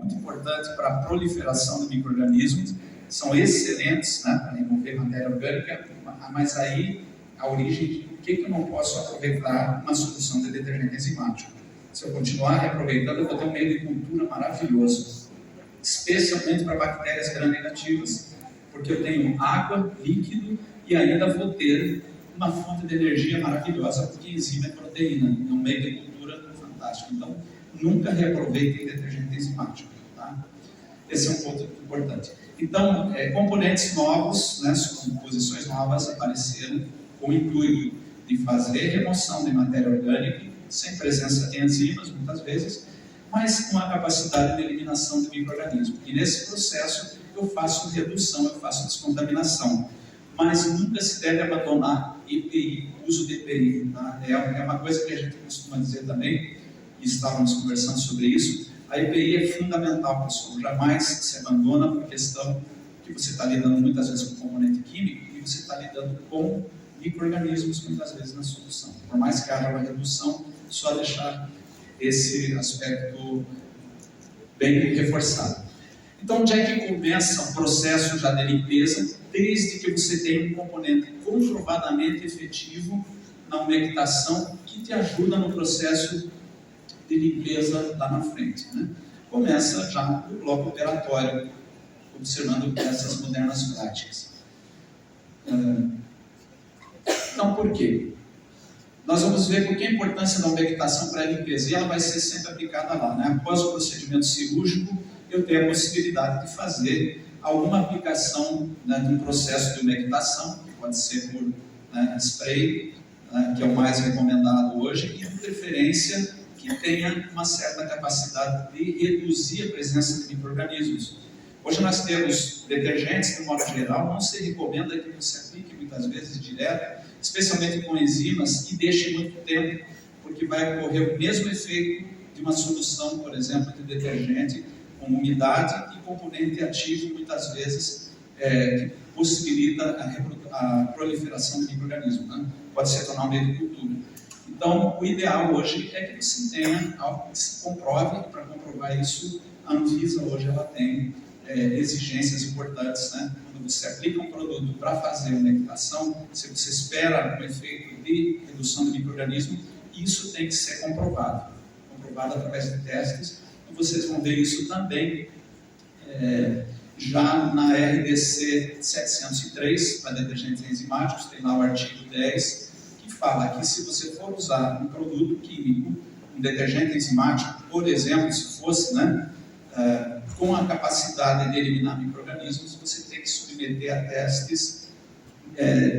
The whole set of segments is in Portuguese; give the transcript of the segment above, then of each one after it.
muito importante para a proliferação de micro-organismos, são excelentes, né, para remover matéria orgânica, mas aí a origem de por que eu não posso aproveitar uma solução de detergente enzimático. Se eu continuar reaproveitando, eu vou ter um meio de cultura maravilhoso, especialmente para bactérias gram-negativas, porque eu tenho água, líquido e ainda vou ter uma fonte de energia maravilhosa, porque enzima é proteína, é um meio de cultura fantástico. Então, nunca reaproveitem detergente enzimático. Tá? Esse é um ponto importante. Então, componentes novos, né, composições novas apareceram com o intuito de fazer remoção de matéria orgânica, sem presença de enzimas, muitas vezes, mas com a capacidade de eliminação de micro-organismos. E nesse processo, eu faço redução, eu faço descontaminação. Mas nunca se deve abandonar EPI, uso de EPI. Tá? É uma coisa que a gente costuma dizer também, e estávamos conversando sobre isso, a EPI é fundamental, pessoal. Jamais se abandona por questão que você está lidando muitas vezes com componente químico e você está lidando com micro-organismos muitas vezes na solução. Por mais que haja uma redução, só deixar esse aspecto bem reforçado. Então, onde é que começa o processo já de limpeza? Desde que você tenha um componente comprovadamente efetivo na umectação que te ajuda no processo de limpeza lá na frente. Né? Começa já o bloco operatório, observando essas modernas práticas. Então, por quê? Nós vamos ver por que a importância da umectação para a limpeza, e ela vai ser sempre aplicada lá. Né? Após o procedimento cirúrgico, eu tenho a possibilidade de fazer alguma aplicação, né, de um processo de umectação, que pode ser por, né, spray, né, que é o mais recomendado hoje, e de preferência que tenha uma certa capacidade de reduzir a presença de micro-organismos. Hoje nós temos detergentes, de modo geral, não se recomenda que você aplique muitas vezes direto, especialmente com enzimas, e deixe muito tempo, porque vai ocorrer o mesmo efeito de uma solução, por exemplo, de detergente, com umidade e componente ativo, muitas vezes, que possibilita a proliferação de micro-organismos. Né? Pode se tornar um meio de cultura. Então, o ideal hoje é que você tenha algo que se comprove. Para comprovar isso, a Anvisa hoje ela tem exigências importantes. Né? Quando você aplica um produto para fazer umectação, se você espera um efeito de redução de micro-organismo, isso tem que ser comprovado através de testes. Vocês vão ver isso também já na RDC 703, para detergentes enzimáticos, tem lá o artigo 10, que fala que se você for usar um produto químico, um detergente enzimático, por exemplo, se fosse, né, com a capacidade de eliminar micro-organismos, você tem que submeter a testes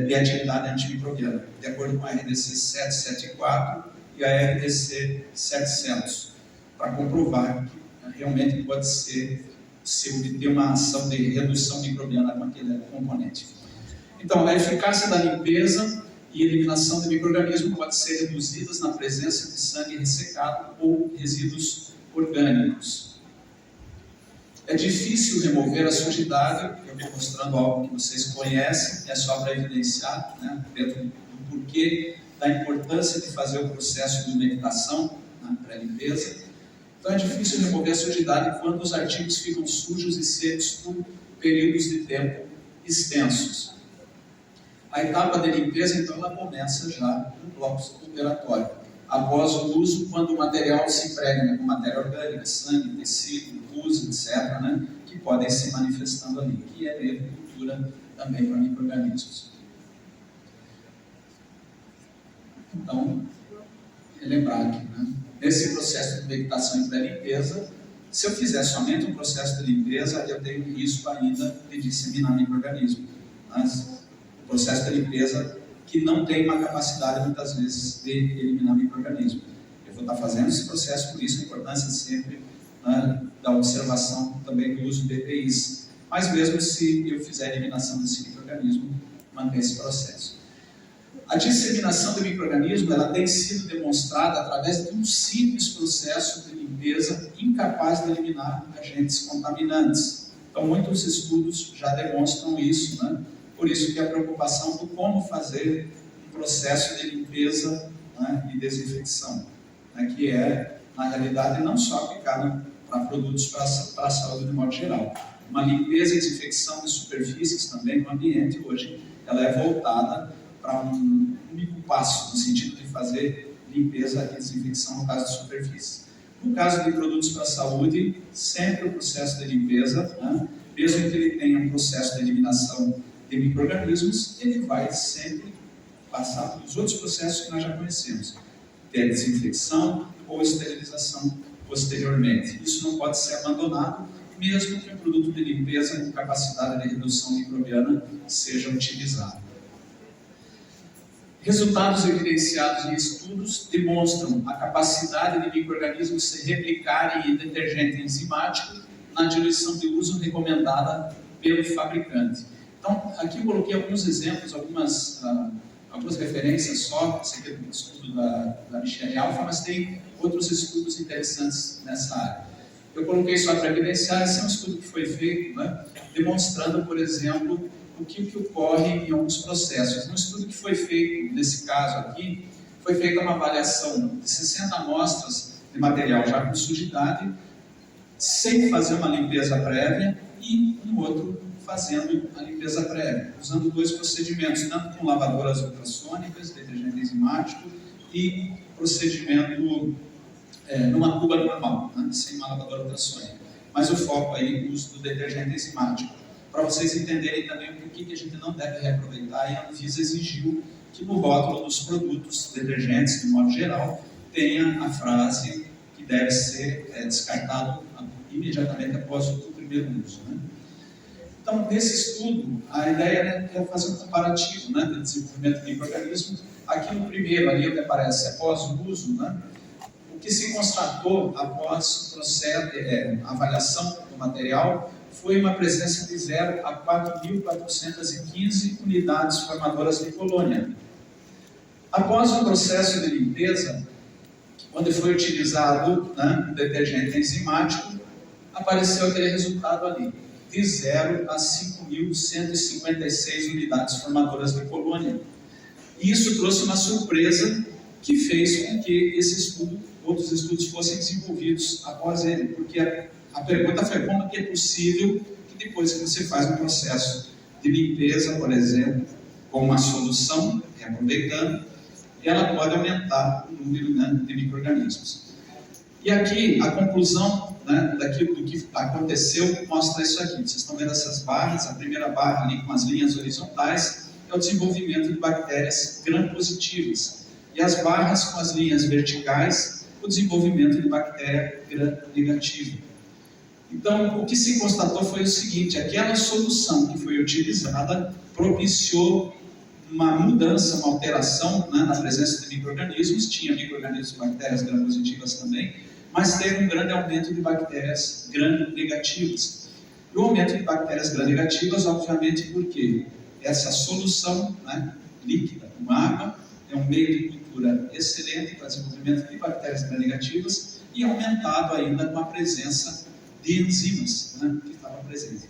de atividade antimicrobiana, de acordo com a RDC 774 e a RDC 700. Para comprovar que realmente pode ser se obter uma ação de redução microbiana com aquele componente. Então, a eficácia da limpeza e eliminação de micro-organismos pode ser reduzidas na presença de sangue ressecado ou resíduos orgânicos. É difícil remover a sujidade, eu estou mostrando algo que vocês conhecem, é só para evidenciar, né, dentro do porquê da importância de fazer o processo de umectação, né, pré-limpeza. Então é difícil remover a sujidade quando os artigos ficam sujos e secos por períodos de tempo extensos. A etapa de limpeza, então, ela começa já no bloco operatório. Após o uso, quando o material se impregna com matéria orgânica, sangue, tecido, pus, etc., né, que podem se manifestando ali, que é meio de cultura também para micro-organismos. Então, relembrar aqui, né? Nesse processo de umectação e pré-limpeza, se eu fizer somente um processo de limpeza, eu tenho risco ainda de disseminar micro-organismos. Mas o processo de limpeza que não tem uma capacidade, muitas vezes, de eliminar micro-organismos. Eu vou estar fazendo esse processo, por isso a importância sempre, né, da observação também do uso de EPIs. Mas mesmo se eu fizer a eliminação desse micro-organismo, manter esse processo. A disseminação do micro-organismo ela tem sido demonstrada através de um simples processo de limpeza incapaz de eliminar agentes contaminantes. Então, muitos estudos já demonstram isso, né? Por isso que a preocupação do como fazer um processo de limpeza, né, e desinfecção, né, que é, na realidade, não só aplicado para para produtos para a saúde de modo geral. Uma limpeza e desinfecção de superfícies também no ambiente hoje, ela é voltada para um único passo, no sentido de fazer limpeza e desinfecção no caso de superfícies. No caso de produtos para a saúde, sempre o processo de limpeza, né, mesmo que ele tenha um processo de eliminação de micro-organismos, ele vai sempre passar pelos outros processos que nós já conhecemos, que é a desinfecção ou esterilização posteriormente. Isso não pode ser abandonado, mesmo que um produto de limpeza com capacidade de redução microbiana seja utilizado. Resultados evidenciados em estudos demonstram a capacidade de micro-organismos se replicarem em detergente enzimático na diluição de uso recomendada pelo fabricante. Então, aqui eu coloquei alguns exemplos, algumas referências só. Esse aqui é um estudo da Michelle Alfa, mas tem outros estudos interessantes nessa área. Eu coloquei só para evidenciar. Esse é um estudo que foi feito, né, demonstrando, por exemplo, o que ocorre em alguns processos. Um estudo que foi feito, nesse caso aqui, foi feita uma avaliação de 60 amostras de material já com sujidade, sem fazer uma limpeza prévia, e um outro fazendo a limpeza prévia, usando dois procedimentos, tanto com lavadoras ultrassônicas, detergente enzimático, e procedimento numa cuba normal, né, sem uma lavadora ultrassônica. Mas o foco aí no uso do detergente enzimático, para vocês entenderem também por que a gente não deve reaproveitar, e a Anvisa exigiu que no rótulo dos produtos detergentes, de modo geral, tenha a frase que deve ser descartado imediatamente após o primeiro uso, né? Então, nesse estudo, a ideia é fazer um comparativo, né, do desenvolvimento de micro-organismos. Aqui no primeiro, ali onde aparece após o uso, né, o que se constatou após o processo, a avaliação do material, foi uma presença de 0 a 4.415 unidades formadoras de colônia. Após o processo de limpeza, onde foi utilizado, né, o detergente enzimático, apareceu aquele resultado ali, de 0 a 5.156 unidades formadoras de colônia. E isso trouxe uma surpresa que fez com que esse estudo, outros estudos fossem desenvolvidos após ele, porque a pergunta foi como que é possível que depois que você faz um processo de limpeza, por exemplo, com uma solução, reaproveitando, ela pode aumentar o número, né, de micro-organismos. E aqui a conclusão, né, daquilo que aconteceu mostra isso aqui. Vocês estão vendo essas barras, a primeira barra ali com as linhas horizontais é o desenvolvimento de bactérias gram-positivas, e as barras com as linhas verticais, o desenvolvimento de bactéria gram-negativa. Então, o que se constatou foi o seguinte: aquela solução que foi utilizada propiciou uma mudança, uma alteração, né, na presença de micro-organismos. Tinha micro-organismos e bactérias gram-positivas também, mas teve um grande aumento de bactérias gram-negativas. E o aumento de bactérias gram-negativas, obviamente, porque essa solução, né, líquida com água é um meio de cultura excelente para desenvolvimento de bactérias gram-negativas, e aumentado ainda com a presença de enzimas, né, que estava presente.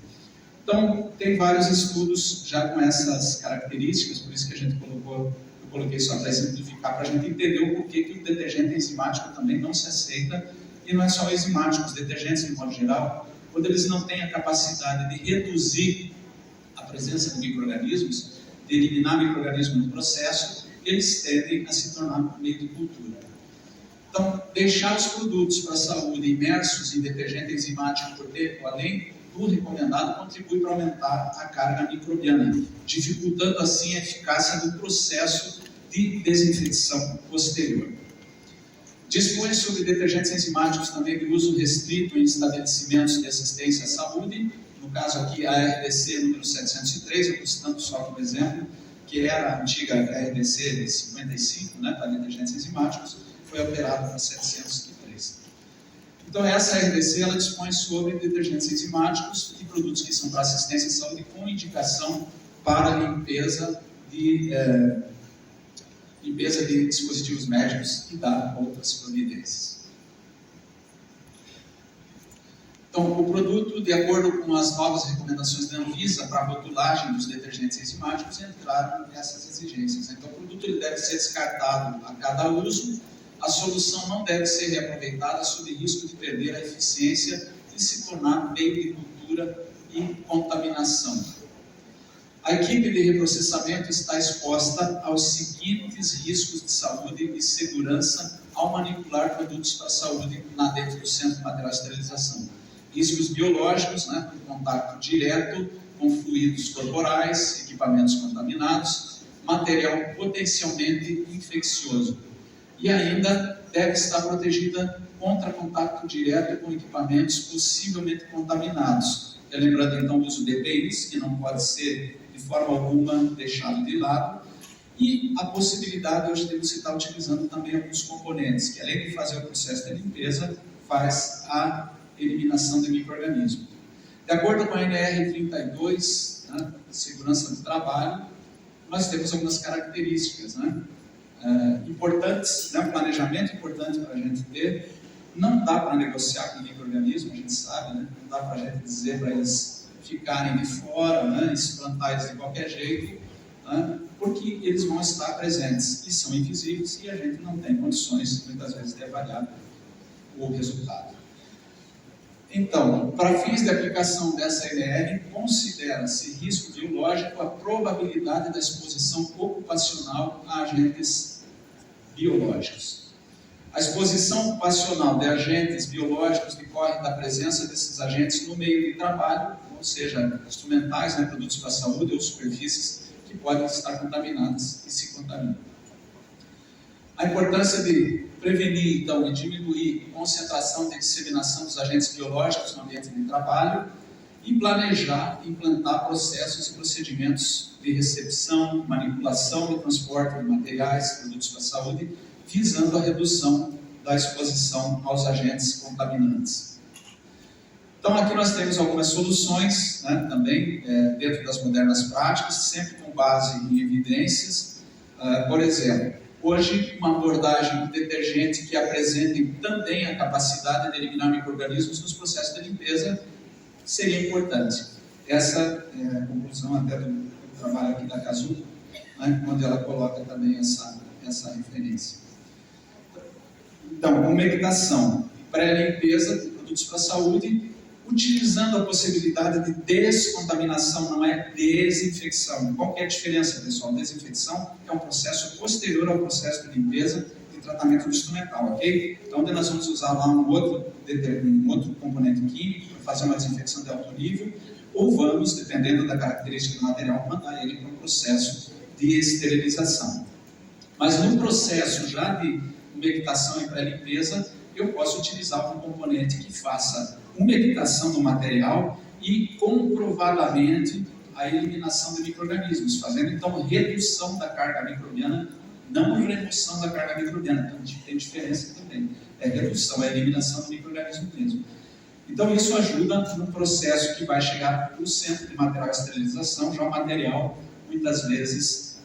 Então, tem vários estudos já com essas características, por isso que eu coloquei só para exemplificar, para a gente entender o porquê que o detergente enzimático também não se aceita. E não é só o enzimático, os detergentes, de modo geral, quando eles não têm a capacidade de reduzir a presença de micro-organismos, de eliminar micro-organismos no processo, eles tendem a se tornar um meio de cultura. Então, deixar os produtos para a saúde imersos em detergente enzimático por tempo além do recomendado contribui para aumentar a carga microbiana, dificultando assim a eficácia do processo de desinfecção posterior. Dispõe sobre detergentes enzimáticos também de uso restrito em estabelecimentos de assistência à saúde, no caso aqui a RDC número 703, eu estou citando só como exemplo, que era a antiga RDC de 55, né, para detergentes enzimáticos, foi alterado para 703. Então essa RDC ela dispõe sobre detergentes enzimáticos e produtos que são para assistência à saúde com indicação para limpeza de dispositivos médicos e dar outras providências. Então, o produto, de acordo com as novas recomendações da Anvisa para a rotulagem dos detergentes enzimáticos, entraram nessas exigências. Então, o produto ele deve ser descartado a cada uso, a solução não deve ser reaproveitada sob risco de perder a eficiência e se tornar meio de cultura e contaminação. A equipe de reprocessamento está exposta aos seguintes riscos de saúde e segurança ao manipular produtos para a saúde dentro do Centro de Material de Esterilização. Riscos biológicos, né, por contato direto com fluidos corporais, equipamentos contaminados, material potencialmente infeccioso. E ainda deve estar protegida contra contato direto com equipamentos possivelmente contaminados. Lembrando então do uso de EPIs, que não pode ser de forma alguma deixado de lado, e a possibilidade, hoje temos que estar utilizando também alguns componentes, que além de fazer o processo de limpeza, faz a eliminação de micro-organismos. De acordo com a NR 32, né, segurança do trabalho, nós temos algumas características, né, importantes, né, um planejamento importante para a gente ter. Não dá para negociar com micro-organismos, a gente sabe, né, não dá para a gente dizer para eles ficarem de fora, né, e se plantar eles de qualquer jeito, né, porque eles vão estar presentes e são invisíveis e a gente não tem condições, muitas vezes, de avaliar o resultado. Então, para fins de aplicação dessa NR, considera-se risco biológico a probabilidade da exposição ocupacional a agentes biológicos. A exposição ocupacional de agentes biológicos decorre da presença desses agentes no meio de trabalho, ou seja, instrumentais, né, produtos para a saúde ou superfícies que podem estar contaminadas e se contaminam. A importância de prevenir, então, e diminuir a concentração de disseminação dos agentes biológicos no ambiente de trabalho e planejar e implantar processos e procedimentos de recepção, manipulação e transporte de materiais, produtos para a saúde, visando a redução da exposição aos agentes contaminantes. Então, aqui nós temos algumas soluções, né, também dentro das modernas práticas, sempre com base em evidências. Por exemplo, hoje, uma abordagem do detergente que apresente também a capacidade de eliminar micro-organismos nos processos de limpeza seria importante. Essa é a conclusão até do trabalho aqui da Casuco, né, onde ela coloca também essa referência. Então, com medicação e pré-limpeza de produtos para a saúde, utilizando a possibilidade de descontaminação, não é desinfecção. Qual que é a diferença, pessoal? Desinfecção é um processo posterior ao processo de limpeza e tratamento do instrumental, ok? Então, onde nós vamos usar lá um outro componente químico para fazer uma desinfecção de alto nível, ou vamos, dependendo da característica do material, mandar ele para um processo de esterilização. Mas no processo já de umectação e pré-limpeza, eu posso utilizar um componente que faça umectação do material e comprovadamente a eliminação de micro-organismos, fazendo então redução da carga microbiana, não redução da carga microbiana, então tem diferença também, é redução, é eliminação do micro-organismo mesmo. Então isso ajuda no processo que vai chegar para o centro de material de esterilização, já o material muitas vezes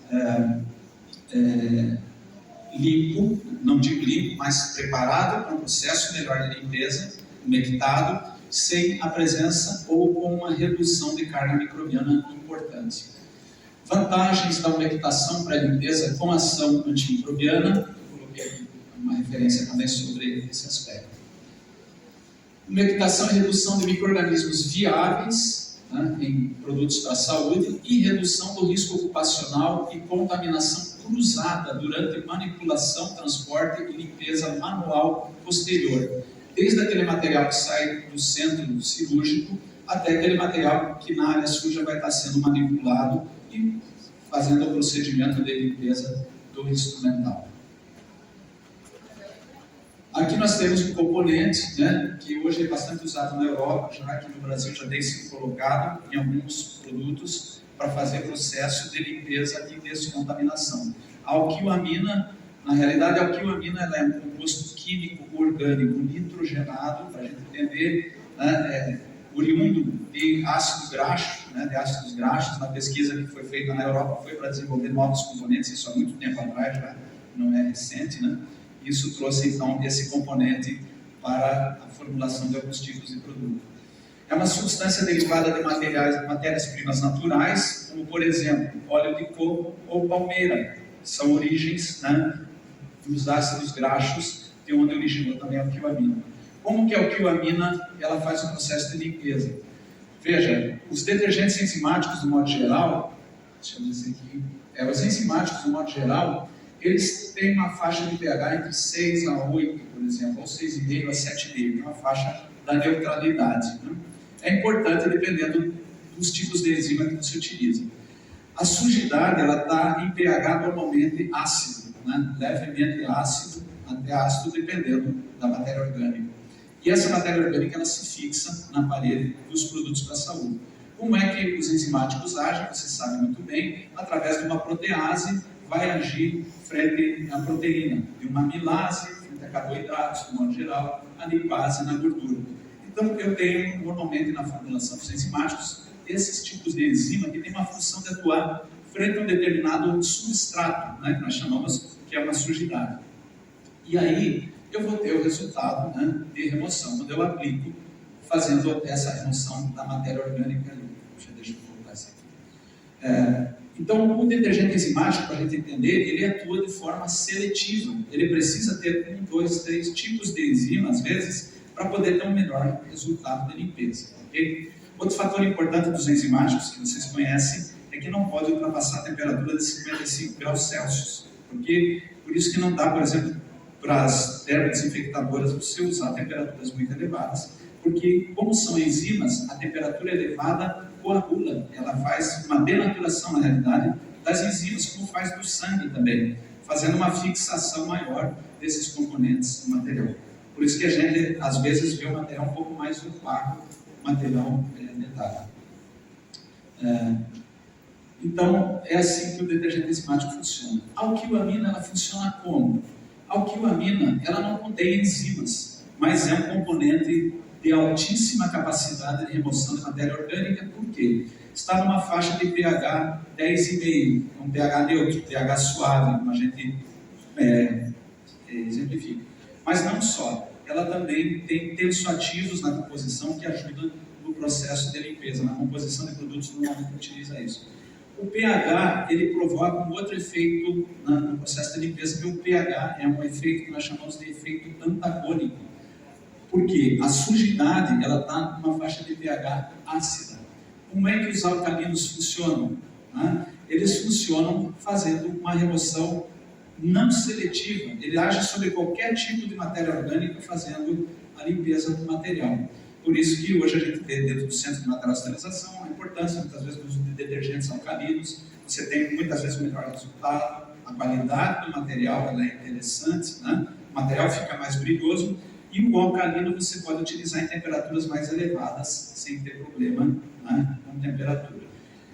limpo, não digo limpo, mas preparado para um processo melhor de limpeza, umectado, sem a presença ou com uma redução de carga microbiana importante. Vantagens da umectação pré-limpeza com ação antimicrobiana, coloquei aqui uma referência também sobre esse aspecto. Umectação e redução de micro-organismos viáveis, né, em produtos para a saúde e redução do risco ocupacional e contaminação cruzada durante manipulação, transporte e limpeza manual posterior, desde aquele material que sai do centro cirúrgico até aquele material que na área suja vai estar sendo manipulado e fazendo o procedimento de limpeza do instrumental. Aqui nós temos um componente, né, que hoje é bastante usado na Europa, já que no Brasil já tem sido colocado em alguns produtos para fazer processo de limpeza e descontaminação. A alquilamina, na realidade a alquilamina ela é um composto químico orgânico nitrogenado, para a gente entender, né, oriundo de ácido graxo, né, de ácidos graxos. Na pesquisa que foi feita na Europa foi para desenvolver novos componentes, isso há muito tempo atrás, já não é recente, né? Isso trouxe então esse componente para a formulação de alguns tipos de produto. É uma substância derivada de matérias-primas naturais, como por exemplo óleo de coco ou palmeira, são origens, né, dos ácidos graxos, de onde originou também a alquilamina. Como que a alquilamina ela faz o processo de limpeza? Veja, os detergentes enzimáticos, do modo geral, deixa eu dizer aqui, os enzimáticos, do modo geral, eles têm uma faixa de pH entre 6 a 8, por exemplo, ou 6,5 a 7,5, que é uma faixa da neutralidade. Né? É importante dependendo dos tipos de enzima que você utiliza. A sujidade ela está em pH normalmente ácido, né? Levemente ácido, até ácido, dependendo da matéria orgânica. E essa matéria orgânica ela se fixa na parede dos produtos para a saúde. Como é que os enzimáticos agem? Você sabe muito bem, através de uma protease, vai agir frente à proteína, de uma amilase, frente a carboidratos, de modo geral, a lipase na gordura. Então, eu tenho, normalmente, na formulação dos enzimáticos, esses tipos de enzima que tem uma função de atuar frente a um determinado substrato, né, que nós chamamos que é uma sujidade. E aí, eu vou ter o resultado, né, de remoção, quando eu aplico, fazendo essa remoção da matéria orgânica ali. Deixa eu voltar isso aqui. Então, o detergente enzimático, para a gente entender, ele atua de forma seletiva. Ele precisa ter 1, 2, 3 tipos de enzima, às vezes, para poder ter um melhor resultado de limpeza. Okay? Outro fator importante dos enzimáticos, que vocês conhecem, é que não pode ultrapassar a temperatura de 55 graus Celsius. Por isso que não dá, por exemplo, para as termodesinfectadoras você usar temperaturas muito elevadas, porque como são enzimas, a temperatura elevada coagula, ela faz uma denaturação, na realidade, das enzimas, como faz do sangue também, fazendo uma fixação maior desses componentes do material. Por isso que a gente, às vezes, vê o material um pouco mais opaco, material metálico. Então, é assim que o detergente enzimático funciona. A alquilamina, ela funciona como? A alquilamina, ela não contém enzimas, mas é um componente de altíssima capacidade de remoção de matéria orgânica. Por quê? Está numa faixa de pH 10,5, um pH neutro, pH suave, como a gente exemplifica. Mas não só, ela também tem tensoativos na composição que ajudam no processo de limpeza, na composição de produtos normalmente utiliza isso. O pH, ele provoca um outro efeito no processo de limpeza, que o pH é um efeito que nós chamamos de efeito antagônico. Por quê? A sujidade, ela está numa faixa de pH ácida. Como é que os alcalinos funcionam? Eles funcionam fazendo uma remoção não seletiva. Ele age sobre qualquer tipo de matéria orgânica, fazendo a limpeza do material. Por isso que hoje a gente vê dentro do Centro de Material de Esterilização a importância, muitas vezes, do uso de detergentes alcalinos. Você tem, muitas vezes, o melhor resultado. A qualidade do material ela é interessante, né? O material fica mais brilhoso. E o alcalino você pode utilizar em temperaturas mais elevadas, sem ter problema, né, com temperatura.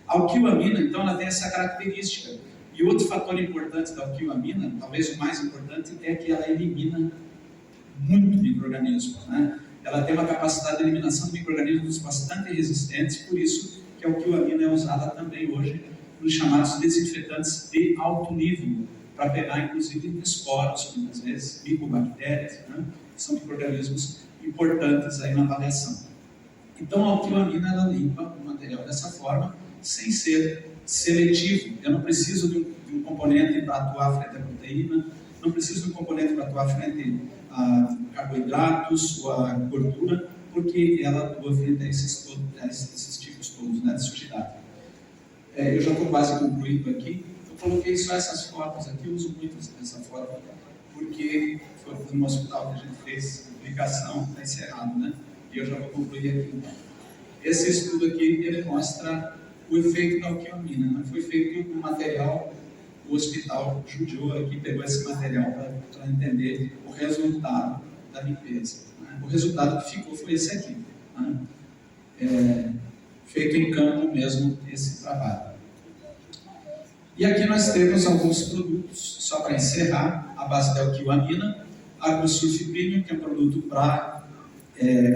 A alquilamina, então, ela tem essa característica. E outro fator importante da alquilamina, talvez o mais importante, é que ela elimina muito micro-organismos, né? Ela tem uma capacidade de eliminação de micro-organismos bastante resistentes, por isso que a alquilamina é usada também hoje nos chamados desinfetantes de alto nível, para pegar, inclusive, esporos, muitas vezes, micobactérias, né? São micro-organismos importantes aí na avaliação. Então, a alquilamina, ela limpa o material dessa forma, sem ser seletivo. Eu não preciso de um componente para atuar frente à proteína, não preciso de um componente para atuar frente a carboidratos ou a gordura, porque ela atua frente a esses tipos todos, né, de sujidade. Eu já estou quase concluindo aqui. Eu coloquei só essas fotos aqui, eu uso muito essa foto, porque foi no hospital que a gente fez a publicação, está encerrado, né? E eu já vou concluir aqui então. Esse estudo aqui, ele mostra o efeito da alquilamina, né? Foi feito um material, o hospital judiou aqui, pegou esse material para entender o resultado da limpeza, né? O resultado que ficou foi esse aqui, né? Feito em campo mesmo esse trabalho. E aqui nós temos alguns produtos, só para encerrar, a base da alquilamina, Argosurf Premium, que é um produto para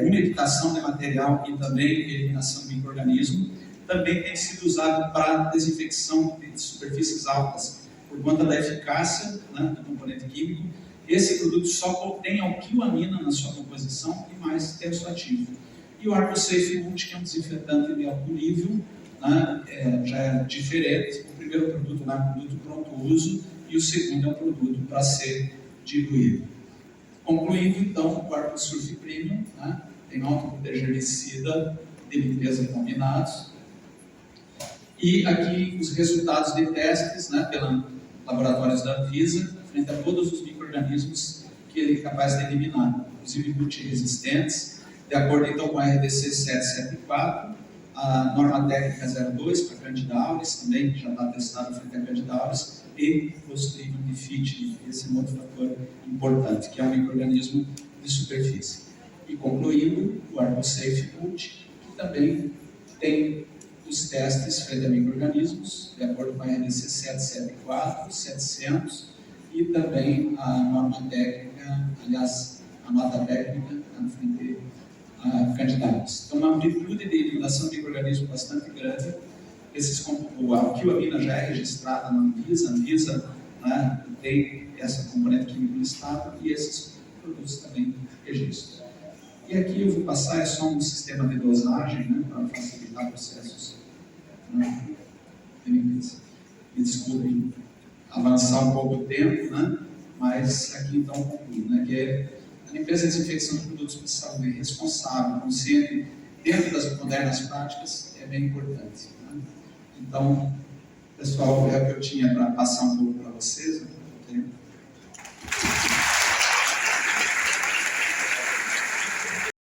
umectação de material e também eliminação de micro-organismo. Também tem sido usado para desinfecção de superfícies altas, por conta da eficácia, né, do componente químico. Esse produto só contém alquilamina na sua composição e mais tensoativo. E o Argosafe Multi, que é um desinfetante de alto nível, né, já é diferente. O primeiro produto é um produto pronto uso e o segundo é um produto para ser diluído. Concluindo, então, o Arcosurf Premium, né, tem alto poder germicida de limpeza combinados. E aqui os resultados de testes, né, pelos laboratórios da Anvisa, frente a todos os micro-organismos que ele é capaz de eliminar, inclusive multiresistentes, de acordo então com a RDC 774, a norma técnica 02 para Candida auris, também já está testado frente a Candida auris, e Clostridium difficile, esse é um outro fator importante, que é um micro-organismo de superfície. E concluindo, o ArcoSafe Multi, que também tem os testes frente a micro-organismos, de acordo com a RDC 774, 700, e também a norma técnica, aliás, a nota técnica na frente a candidatos. Então, uma amplitude de eliminação de micro-organismos bastante grande. A alquilamina já é registrada na Anvisa, a Anvisa, né, tem essa componente química listada e esses produtos também registram. E aqui eu vou passar, é só um sistema de dosagem, né, para facilitar processos. Né, me desculpem avançar um pouco o tempo, né, mas aqui então concluo, né, que é a limpeza e desinfecção de produtos de saúde responsável, consciente, dentro das modernas práticas, é bem importante. Né? Então, pessoal, é o que eu tinha para passar um pouco para vocês.